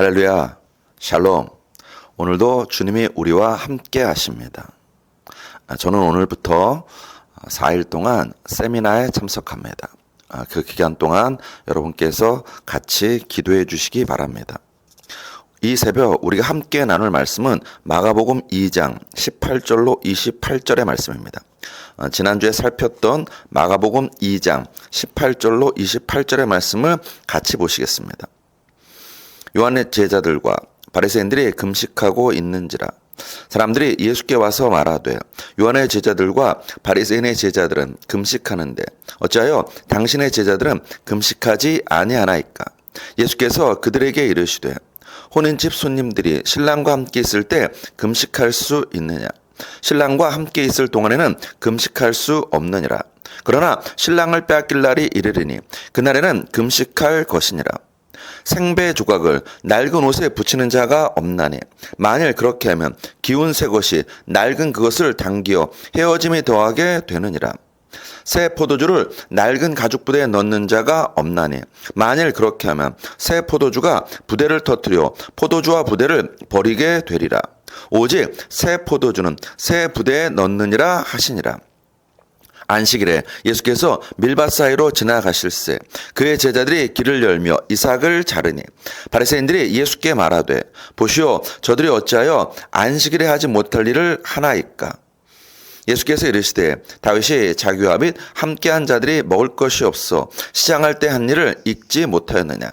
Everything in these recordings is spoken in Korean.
할렐루야, 샬롬. 오늘도 주님이 우리와 함께 하십니다. 저는 오늘부터 4일 동안 세미나에 참석합니다. 그 기간 동안 여러분께서 같이 기도해 주시기 바랍니다. 이 새벽 우리가 함께 나눌 말씀은 마가복음 2장 18절로 28절의 말씀입니다. 지난주에 살폈던 마가복음 2장 18절로 28절의 말씀을 같이 보시겠습니다. 요한의 제자들과 바리새인들이 금식하고 있는지라 사람들이 예수께 와서 말하되 요한의 제자들과 바리새인의 제자들은 금식하는데 어찌하여 당신의 제자들은 금식하지 아니하나이까? 예수께서 그들에게 이르시되 혼인집 손님들이 신랑과 함께 있을 때 금식할 수 있느냐? 신랑과 함께 있을 동안에는 금식할 수 없느니라. 그러나 신랑을 빼앗길 날이 이르리니 그날에는 금식할 것이니라. 생배 조각을 낡은 옷에 붙이는 자가 없나니 만일 그렇게 하면 기운 새 것이 낡은 그것을 당기어 헤어짐이 더하게 되느니라. 새 포도주를 낡은 가죽 부대에 넣는 자가 없나니 만일 그렇게 하면 새 포도주가 부대를 터뜨려 포도주와 부대를 버리게 되리라. 오직 새 포도주는 새 부대에 넣느니라 하시니라. 안식일에 예수께서 밀밭 사이로 지나가실새 그의 제자들이 길을 열며 이삭을 자르니 바리새인들이 예수께 말하되 보시오 저들이 어찌하여 안식일에 하지 못할 일을 하나이까? 예수께서 이르시되 다윗이 자기와 및 함께한 자들이 먹을 것이 없어 시장할 때 한 일을 잊지 못하였느냐?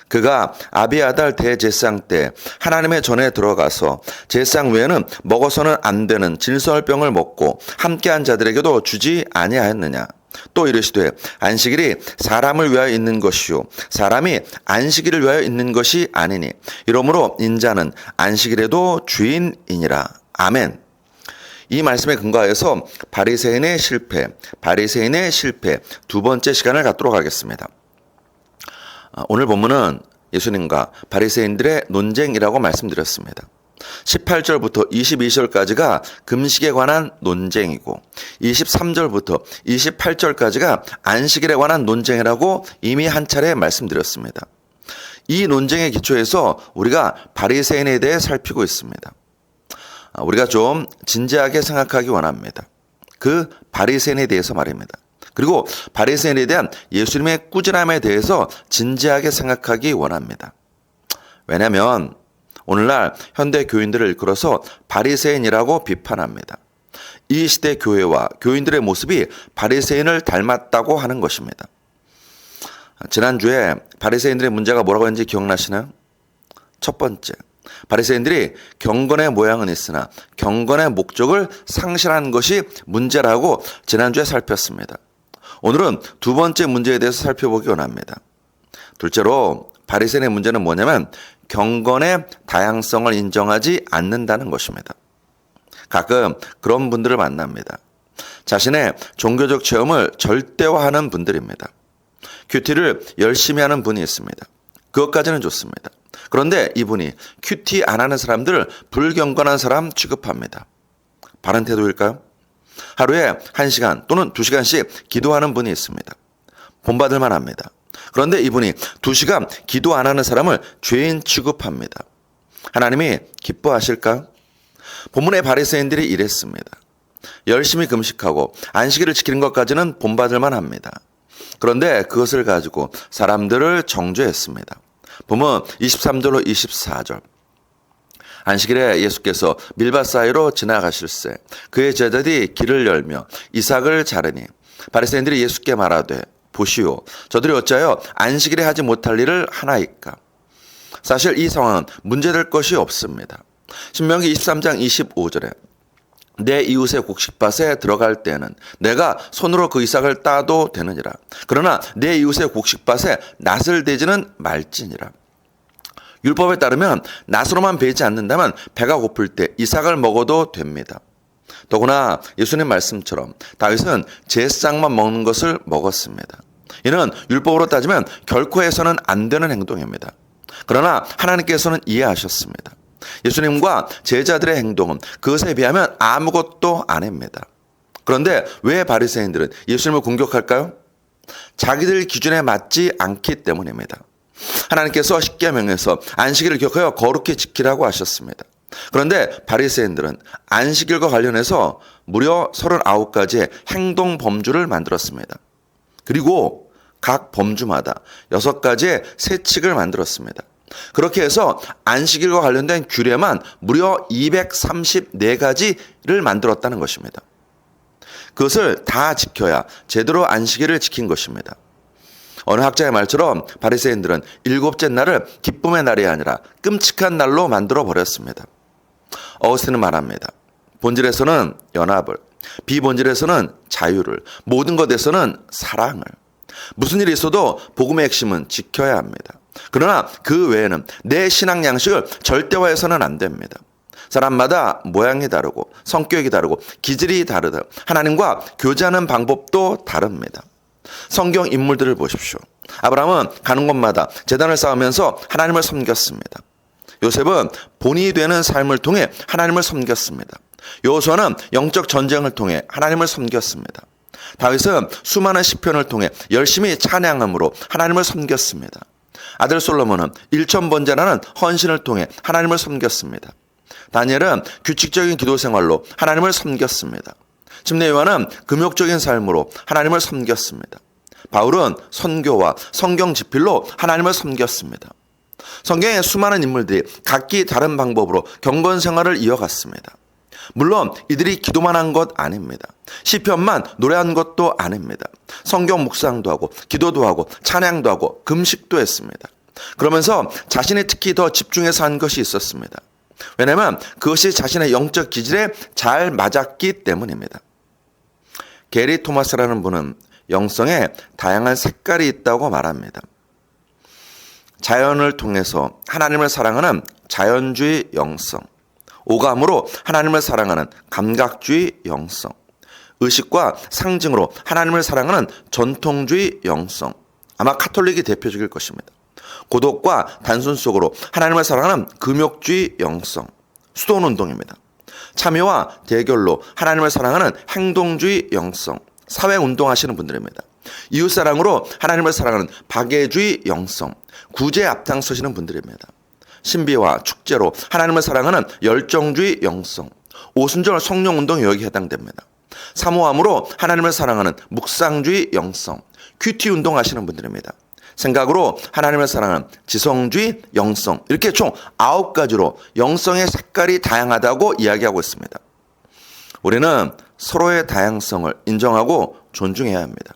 그가 아비아달 대제사장 때 하나님의 전에 들어가서 제사장 외에는 먹어서는 안 되는 질서할병을 먹고 함께한 자들에게도 주지 아니하였느냐? 또 이르시되 안식일이 사람을 위하여 있는 것이요 사람이 안식일을 위하여 있는 것이 아니니 이러므로 인자는 안식일에도 주인이니라. 아멘. 이 말씀에 근거하여서 바리새인의 실패 두 번째 시간을 갖도록 하겠습니다. 오늘 본문은 예수님과 바리새인들의 논쟁이라고 말씀드렸습니다. 18절부터 22절까지가 금식에 관한 논쟁이고 23절부터 28절까지가 안식일에 관한 논쟁이라고 이미 한 차례 말씀드렸습니다. 이 논쟁의 기초에서 우리가 바리새인에 대해 살피고 있습니다. 우리가 좀 진지하게 생각하기 원합니다. 그 바리새인에 대해서 말입니다. 그리고 바리새인에 대한 예수님의 꾸준함에 대해서 진지하게 생각하기 원합니다. 왜냐하면 오늘날 현대 교인들을 일컬어서 바리새인이라고 비판합니다. 이 시대 교회와 교인들의 모습이 바리새인을 닮았다고 하는 것입니다. 지난주에 바리새인들의 문제가 뭐라고 했는지 기억나시나요? 첫 번째, 바리새인들이 경건의 모양은 있으나 경건의 목적을 상실한 것이 문제라고 지난주에 살폈습니다. 오늘은 두 번째 문제에 대해서 살펴보기 원합니다. 둘째로 바리새인의 문제는 뭐냐면 경건의 다양성을 인정하지 않는다는 것입니다. 가끔 그런 분들을 만납니다. 자신의 종교적 체험을 절대화하는 분들입니다. 큐티를 열심히 하는 분이 있습니다. 그것까지는 좋습니다. 그런데 이분이 큐티 안 하는 사람들을 불경건한 사람 취급합니다. 바른 태도일까요? 하루에 1시간 또는 2시간씩 기도하는 분이 있습니다. 본받을 만합니다. 그런데 이분이 2시간 기도 안 하는 사람을 죄인 취급합니다. 하나님이 기뻐하실까요? 본문의 바리새인들이 이랬습니다. 열심히 금식하고 안식일을 지키는 것까지는 본받을 만합니다. 그런데 그것을 가지고 사람들을 정죄했습니다. 본문 23절로 24절. 안식일에 예수께서 밀밭 사이로 지나가실새 그의 제자들이 길을 열며 이삭을 자르니 바리새인들이 예수께 말하되 보시오 저들이 어찌하여 안식일에 하지 못할 일을 하나이까? 사실 이 상황은 문제될 것이 없습니다. 신명기 23장 25절에 내 이웃의 곡식밭에 들어갈 때는 내가 손으로 그 이삭을 따도 되느니라. 그러나 내 이웃의 곡식밭에 낫을 대지는 말지니라. 율법에 따르면 낫으로만 베지 않는다면 배가 고플 때 이삭을 먹어도 됩니다. 더구나 예수님 말씀처럼 다윗은 제사장만 먹는 것을 먹었습니다. 이는 율법으로 따지면 결코 해서는 안 되는 행동입니다. 그러나 하나님께서는 이해하셨습니다. 예수님과 제자들의 행동은 그것에 비하면 아무것도 아닙니다. 그런데 왜 바리새인들은 예수님을 공격할까요? 자기들 기준에 맞지 않기 때문입니다. 하나님께서 십계명에서 안식일을 기억하여 거룩히 지키라고 하셨습니다. 그런데 바리새인들은 안식일과 관련해서 무려 39가지의 행동 범주를 만들었습니다. 그리고 각 범주마다 6가지의 세칙을 만들었습니다. 그렇게 해서 안식일과 관련된 규례만 무려 234가지를 만들었다는 것입니다. 그것을 다 지켜야 제대로 안식일을 지킨 것입니다. 어느 학자의 말처럼 바리새인들은 7째 날을 기쁨의 날이 아니라 끔찍한 날로 만들어 버렸습니다. 어거스틴은 말합니다. 본질에서는 연합을, 비본질에서는 자유를, 모든 것에서는 사랑을. 무슨 일이 있어도 복음의 핵심은 지켜야 합니다. 그러나 그 외에는 내 신앙 양식을 절대화해서는 안 됩니다. 사람마다 모양이 다르고 성격이 다르고 기질이 다르다. 하나님과 교제하는 방법도 다릅니다. 성경 인물들을 보십시오. 아브라함은 가는 곳마다 제단을 쌓으면서 하나님을 섬겼습니다. 요셉은 본이 되는 삶을 통해 하나님을 섬겼습니다. 여호수아는 영적 전쟁을 통해 하나님을 섬겼습니다. 다윗은 수많은 시편을 통해 열심히 찬양함으로 하나님을 섬겼습니다. 아들 솔로몬은 일천번제라는 헌신을 통해 하나님을 섬겼습니다. 다니엘은 규칙적인 기도 생활로 하나님을 섬겼습니다. 침례 요한은 금욕적인 삶으로 하나님을 섬겼습니다. 바울은 선교와 성경 집필로 하나님을 섬겼습니다. 성경의 수많은 인물들이 각기 다른 방법으로 경건 생활을 이어갔습니다. 물론 이들이 기도만 한 것 아닙니다. 시편만 노래한 것도 아닙니다. 성경 묵상도 하고 기도도 하고 찬양도 하고 금식도 했습니다. 그러면서 자신이 특히 더 집중해서 한 것이 있었습니다. 왜냐하면 그것이 자신의 영적 기질에 잘 맞았기 때문입니다. 게리 토마스라는 분은 영성에 다양한 색깔이 있다고 말합니다. 자연을 통해서 하나님을 사랑하는 자연주의 영성, 오감으로 하나님을 사랑하는 감각주의 영성, 의식과 상징으로 하나님을 사랑하는 전통주의 영성, 아마 카톨릭이 대표적일 것입니다. 고독과 단순 속으로 하나님을 사랑하는 금욕주의 영성, 수도운동입니다. 참여와 대결로 하나님을 사랑하는 행동주의 영성, 사회운동하시는 분들입니다. 이웃사랑으로 하나님을 사랑하는 박애주의 영성, 구제에 앞장서시는 분들입니다. 신비와 축제로 하나님을 사랑하는 열정주의 영성, 오순절 성령운동 여기에 해당됩니다. 사모함으로 하나님을 사랑하는 묵상주의 영성, 큐티 운동하시는 분들입니다. 생각으로 하나님을 사랑하는 지성주의 영성, 이렇게 총 9가지로 영성의 색깔이 다양하다고 이야기하고 있습니다. 우리는 서로의 다양성을 인정하고 존중해야 합니다.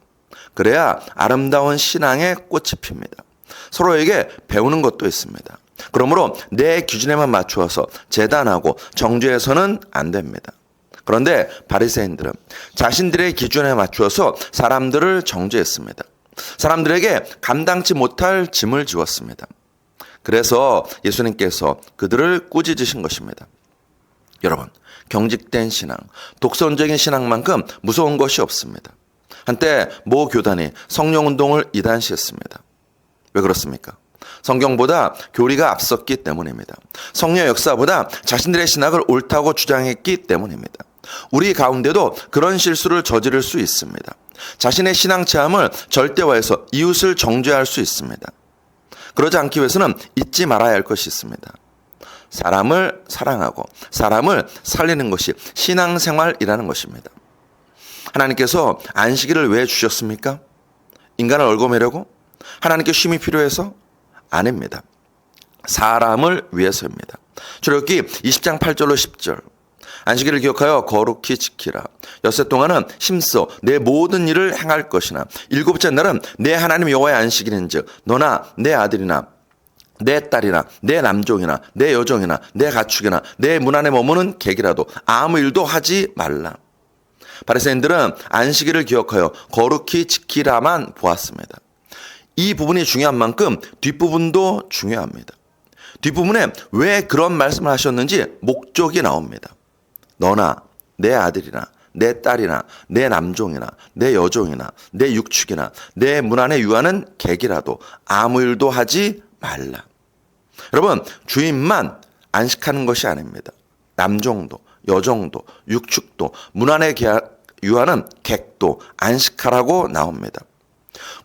그래야 아름다운 신앙의 꽃이 핍니다. 서로에게 배우는 것도 있습니다. 그러므로 내 기준에만 맞추어서 재단하고 정죄해서는 안 됩니다. 그런데 바리새인들은 자신들의 기준에 맞추어서 사람들을 정죄했습니다. 사람들에게 감당치 못할 짐을 지웠습니다. 그래서 예수님께서 그들을 꾸짖으신 것입니다. 여러분, 경직된 신앙, 독선적인 신앙만큼 무서운 것이 없습니다. 한때 모 교단이 성령운동을 이단시했습니다. 왜 그렇습니까? 성경보다 교리가 앞섰기 때문입니다. 성령 역사보다 자신들의 신학을 옳다고 주장했기 때문입니다. 우리 가운데도 그런 실수를 저지를 수 있습니다. 자신의 신앙 체험을 절대화해서 이웃을 정죄할 수 있습니다. 그러지 않기 위해서는 잊지 말아야 할 것이 있습니다. 사람을 사랑하고 사람을 살리는 것이 신앙생활이라는 것입니다. 하나님께서 안식일을 왜 주셨습니까? 인간을 얽어매려고? 하나님께 쉼이 필요해서? 아닙니다. 사람을 위해서입니다. 출애굽기 20장 8절로 10절. 안식일을 기억하여 거룩히 지키라. 엿새 동안은 힘써 내 모든 일을 행할 것이나 일곱째 날은 내 하나님 여호와의 안식일인즉 너나 내 아들이나 내 딸이나 내 남종이나 내 여종이나 내 가축이나 내 문 안에 머무는 객이라도 아무 일도 하지 말라. 바리새인들은 안식일을 기억하여 거룩히 지키라만 보았습니다. 이 부분이 중요한 만큼 뒷부분도 중요합니다. 뒷부분에 왜 그런 말씀을 하셨는지 목적이 나옵니다. 너나 내 아들이나 내 딸이나 내 남종이나 내 여종이나 내 육축이나 내 문 안에 유하는 객이라도 아무 일도 하지 말라. 여러분, 주인만 안식하는 것이 아닙니다. 남종도 여종도 육축도 문 안에 유하는 객도 안식하라고 나옵니다.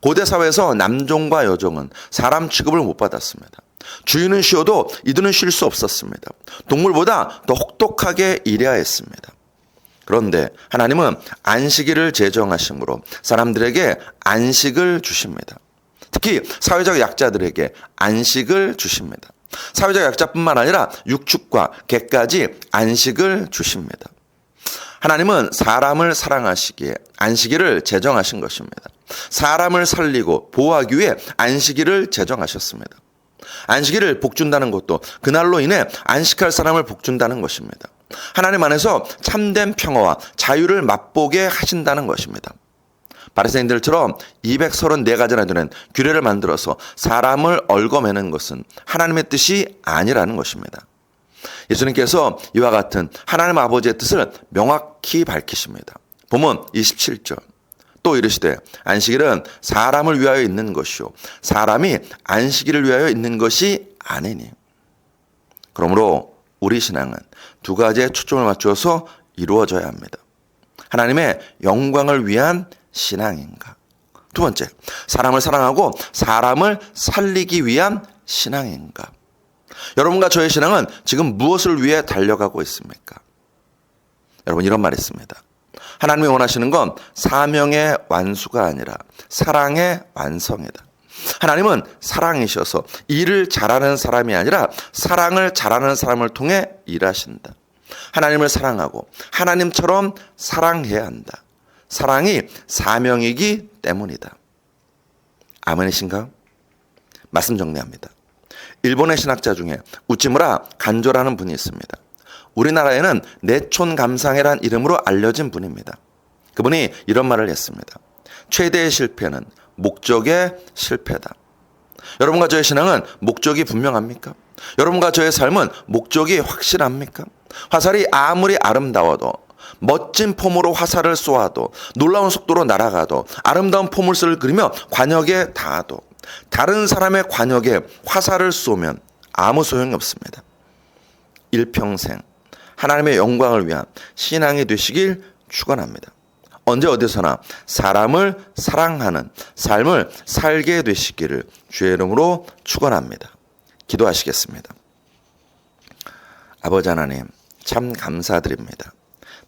고대 사회에서 남종과 여종은 사람 취급을 못 받았습니다. 주인은 쉬어도 이들은 쉴 수 없었습니다. 동물보다 더 혹독하게 일해야 했습니다. 그런데 하나님은 안식일을 제정하심으로 사람들에게 안식을 주십니다. 특히 사회적 약자들에게 안식을 주십니다. 사회적 약자뿐만 아니라 육축과 개까지 안식을 주십니다. 하나님은 사람을 사랑하시기에 안식일을 제정하신 것입니다. 사람을 살리고 보호하기 위해 안식일을 제정하셨습니다. 안식일을 복준다는 것도 그날로 인해 안식할 사람을 복준다는 것입니다. 하나님 안에서 참된 평화와 자유를 맛보게 하신다는 것입니다. 바리새인들처럼 234가지나 되는 규례를 만들어서 사람을 얽어매는 것은 하나님의 뜻이 아니라는 것입니다. 예수님께서 이와 같은 하나님 아버지의 뜻을 명확히 밝히십니다. 본문 27절. 또 이르시되 안식일은 사람을 위하여 있는 것이요 사람이 안식일을 위하여 있는 것이 아니니. 그러므로 우리 신앙은 두 가지에 초점을 맞추어서 이루어져야 합니다. 하나님의 영광을 위한 신앙인가? 두 번째, 사람을 사랑하고 사람을 살리기 위한 신앙인가? 여러분과 저의 신앙은 지금 무엇을 위해 달려가고 있습니까? 여러분, 이런 말이 있습니다. 하나님이 원하시는 건 사명의 완수가 아니라 사랑의 완성이다. 하나님은 사랑이셔서 일을 잘하는 사람이 아니라 사랑을 잘하는 사람을 통해 일하신다. 하나님을 사랑하고 하나님처럼 사랑해야 한다. 사랑이 사명이기 때문이다. 아멘이신가요? 말씀 정리합니다. 일본의 신학자 중에 우찌무라 간조라는 분이 있습니다. 우리나라에는 내촌 감상회란 이름으로 알려진 분입니다. 그분이 이런 말을 했습니다. 최대의 실패는 목적의 실패다. 여러분과 저의 신앙은 목적이 분명합니까? 여러분과 저의 삶은 목적이 확실합니까? 화살이 아무리 아름다워도 멋진 폼으로 화살을 쏘아도 놀라운 속도로 날아가도 아름다운 포물선을 그리며 관역에 닿아도 다른 사람의 관역에 화살을 쏘면 아무 소용이 없습니다. 일평생 하나님의 영광을 위한 신앙이 되시길 축원합니다. 언제 어디서나 사람을 사랑하는 삶을 살게 되시기를 주의 이름으로 축원합니다. 기도하시겠습니다. 아버지 하나님, 참 감사드립니다.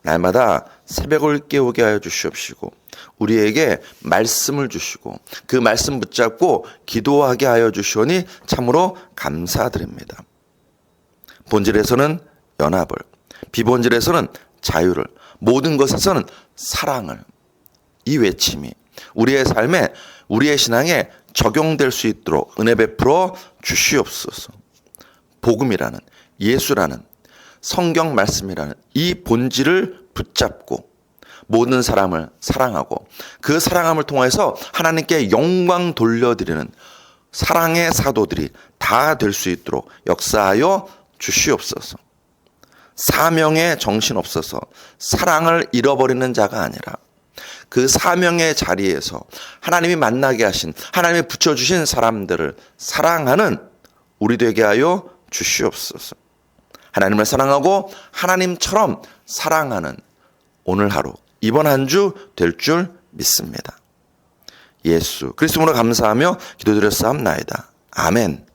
날마다 새벽을 깨우게 하여 주시옵시고 우리에게 말씀을 주시고 그 말씀 붙잡고 기도하게 하여 주시오니 참으로 감사드립니다. 본질에서는 연합을, 비본질에서는 자유를, 모든 것에서는 사랑을, 이 외침이 우리의 삶에, 우리의 신앙에 적용될 수 있도록 은혜 베풀어 주시옵소서. 복음이라는, 예수라는, 성경 말씀이라는 이 본질을 붙잡고 모든 사람을 사랑하고 그 사랑함을 통해서 하나님께 영광 돌려드리는 사랑의 사도들이 다 될 수 있도록 역사하여 주시옵소서. 사명에 정신없어서 사랑을 잃어버리는 자가 아니라 그 사명의 자리에서 하나님이 만나게 하신, 하나님이 붙여주신 사람들을 사랑하는 우리 되게 하여 주시옵소서. 하나님을 사랑하고 하나님처럼 사랑하는 오늘 하루, 이번 한 주 될 줄 믿습니다. 예수 그리스도로 감사하며 기도드렸사옵나이다. 아멘.